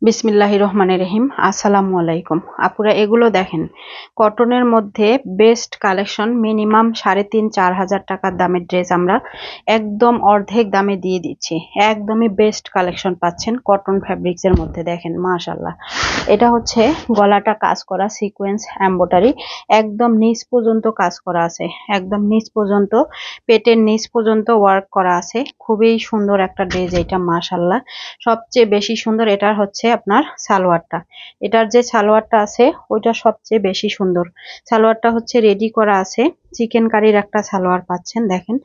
বিসমিল্লাহির রহমানির রহিম। আসসালামু আলাইকুম আপুরা, এগুলো দেখেন কটনের মধ্যে বেস্ট কালেকশন। মিনিমাম 3,500-4,000 টাকার দামের ড্রেস আমরা একদম অর্ধেক দামে দিয়ে দিচ্ছি। একদমই বেস্ট কালেকশন পাচ্ছেন কটন ফ্যাব্রিক্স এর মধ্যে। দেখেন মাশাআল্লাহ, এটা হচ্ছে গলাটা কাজ করা সিকোয়েন্স এমব্রয়ডারি, একদম নিচ পর্যন্ত কাজ করা আছে, একদম নিচ পর্যন্ত পেটের নিচ পর্যন্ত ওয়ার্ক করা আছে। খুবই সুন্দর একটা ড্রেস এটা মাশাআল্লাহ। সবচেয়ে বেশি সুন্দর এটার হচ্ছে আপনার সালোয়ারটা। এটার যে সালোয়ারটা আছে ওইটা সবচেয়ে বেশি সুন্দর। সালোয়ারটা হচ্ছে রেডি করা আছে, চিকেন কারির একটা সালোয়ার পাচ্ছেন। দেখেন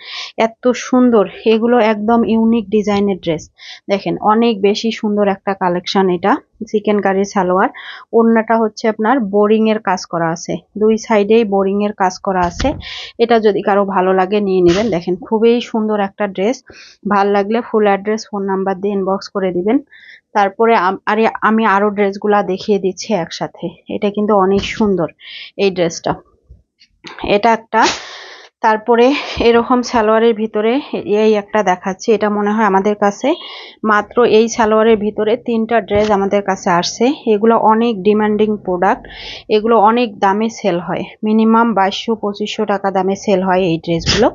এত সুন্দর, এগুলো একদম ইউনিক ডিজাইনের ড্রেস। দেখেন অনেক বেশি সুন্দর একটা কালেকশন এটা। চিকেন কারির সালোয়ার, ওড়নাটা হচ্ছে আপনার বোরিং এর কাজ করা আছে, দুই সাইডেই বোরিং এর কাজ করা আছে। এটা যদি কারো ভালো লাগে নিয়ে নেবেন। দেখেন খুবই সুন্দর একটা ড্রেস। ভাল লাগলে ফুল অ্যাড্রেস ফোন নাম্বার দিয়ে ইনবক্স করে দিবেন। তারপরে আমি আরো ড্রেসগুলা দেখিয়ে দিচ্ছি একসাথে। এটা কিন্তু অনেক সুন্দর এই ড্রেসটা, এটা একটা। তারপরে এরকম সালোয়ারের ভিতরে এই একটা দেখাচ্ছি। এটা মনে হয় আমাদের কাছে মাত্র এই সালোয়ারের ভিতরে 3টা ড্রেস আমাদের কাছে আসছে। এগুলো অনেক ডিমান্ডিং প্রোডাক্ট, এগুলো অনেক দামে সেল হয়, মিনিমাম 2200-2500 টাকা দামে সেল হয় এই ড্রেসগুলো।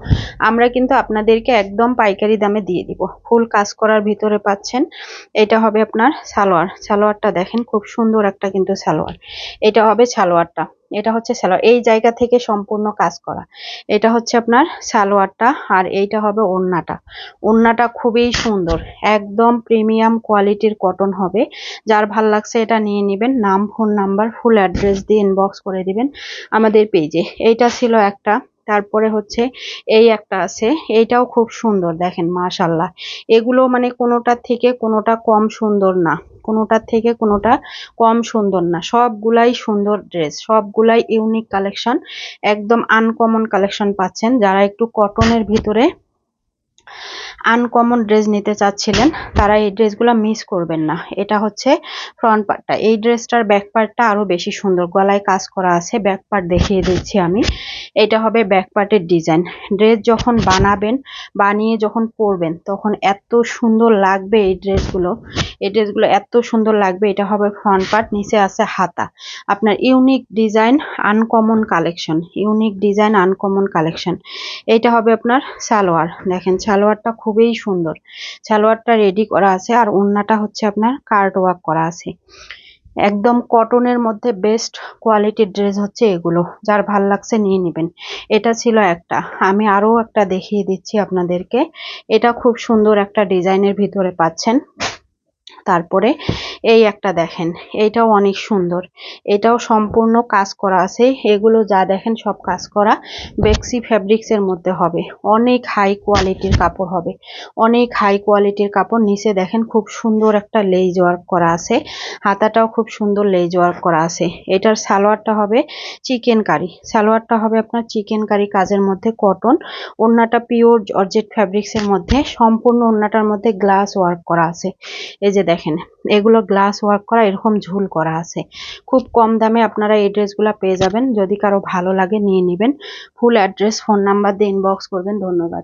আমরা কিন্তু আপনাদেরকে একদম পাইকারি দামে দিয়ে দিব। ফুল কাজ করার ভিতরে পাচ্ছেন। এটা হবে আপনার সালোয়ার। সালোয়ারটা দেখেন খুব সুন্দর একটা কিন্তু সালোয়ার। এটা হবে সালোয়ারটা, এটা হচ্ছে সালোয়ার, এই জায়গা থেকে সম্পূর্ণ কাজ করা। এটা হচ্ছে আপনার সালোয়ারটা, আর এইটা হবে ওড়নাটা। ওড়নাটা খুবই সুন্দর, একদম প্রিমিয়াম কোয়ালিটির কটন হবে। যার ভাল লাগছে এটা নিয়ে নেবেন। নাম, ফোন নাম্বার, ফুল অ্যাড্রেস দিয়ে ইনবক্স করে দিবেন আমাদের পেজে। এইটা ছিল একটা। তারপরে হচ্ছে এই একটা আছে, এইটাও খুব সুন্দর। দেখেন মাশাআল্লাহ, এগুলো মানে কোনোটার থেকে কোনোটা কম সুন্দর না, কোনোটার থেকে কোনোটা কম সুন্দর না, সবগুলাই সুন্দর ড্রেস, সবগুলাই ইউনিক কালেকশন, একদম আনকমন কালেকশন পাচ্ছেন। যারা একটু কটনের ভিতরে আনকমন ড্রেস নিতে চাচ্ছিলেন তারা এই ড্রেসগুলো মিস করবেন না। এটা হচ্ছে ফ্রন্ট পার্টটা। এই ড্রেসটার ব্যাক পার্টটা আরো বেশি সুন্দর, গলায় কাজ করা আছে। ব্যাক পার্ট দেখিয়ে দিচ্ছি আমি। এটা হবে ব্যাক পার্টের ডিজাইন। ড্রেস যখন বানাবেন, বানিয়ে যখন পরবেন তখন এত সুন্দর লাগবে এই ড্রেসগুলো, এই ড্রেসগুলো এত সুন্দর লাগবে। এটা হবে ফ্রন্ট পার্ট, নিচে আছে হাতা। আপনার unique design, uncommon collection, unique design, uncommon collection. এইটা হবে আপনার সালোয়ার। দেখেন সালোয়ারটা খুবই সুন্দর, সালোয়ারটা রেডি করা আছে। আর ওড়নাটা হচ্ছে আপনার কার্ড ওয়ার্ক করা আছে। একদম কটনের মধ্যে বেস্ট কোয়ালিটির ড্রেস হচ্ছে এগুলো। যার ভাল লাগছে নিয়ে নেবেন। এটা ছিল একটা, আমি আরো একটা দেখিয়ে দিচ্ছি আপনাদেরকে। এটা খুব সুন্দর একটা ডিজাইনের ভিতরে পাচ্ছেন। তারপরে এই একটা দেখেন, এইটাও অনেক সুন্দর, এটাও সম্পূর্ণ কাজ করা আছে। এগুলো যা দেখেন সব কাজ করা, বেক্সি ফ্যাব্রিক্স এর মধ্যে হবে। অনেক হাই কোয়ালিটির কাপড় হবে, অনেক হাই কোয়ালিটির কাপড়। নিচে দেখেন খুব সুন্দর একটা লেজ ওয়ার্ক করা আছে, হাতাটাও খুব সুন্দর লেজ ওয়ার্ক করা আছে। এটার সালোয়ারটা হবে চিকেন কারি, সালোয়ারটা হবে আপনার চিকেন কারি কাজের মধ্যে কটন। ওড়নাটা পিওর জর্জেট ফ্যাব্রিক্স এর মধ্যে, সম্পূর্ণ ওড়নাটার মধ্যে গ্লাস ওয়ার্ক করা আছে। এই যে দেখেন এগুলো গ্লাস ওয়ার্ক করা, এরকম ঝুল করা আছে। খুব কম দামে আপনারা এই ড্রেসগুলো পেয়ে যাবেন। যদি কারো ভালো লাগে নিয়ে নেবেন। ফুল অ্যাড্রেস ফোন নাম্বার দিয়ে ইনবক্স করবেন। ধন্যবাদ।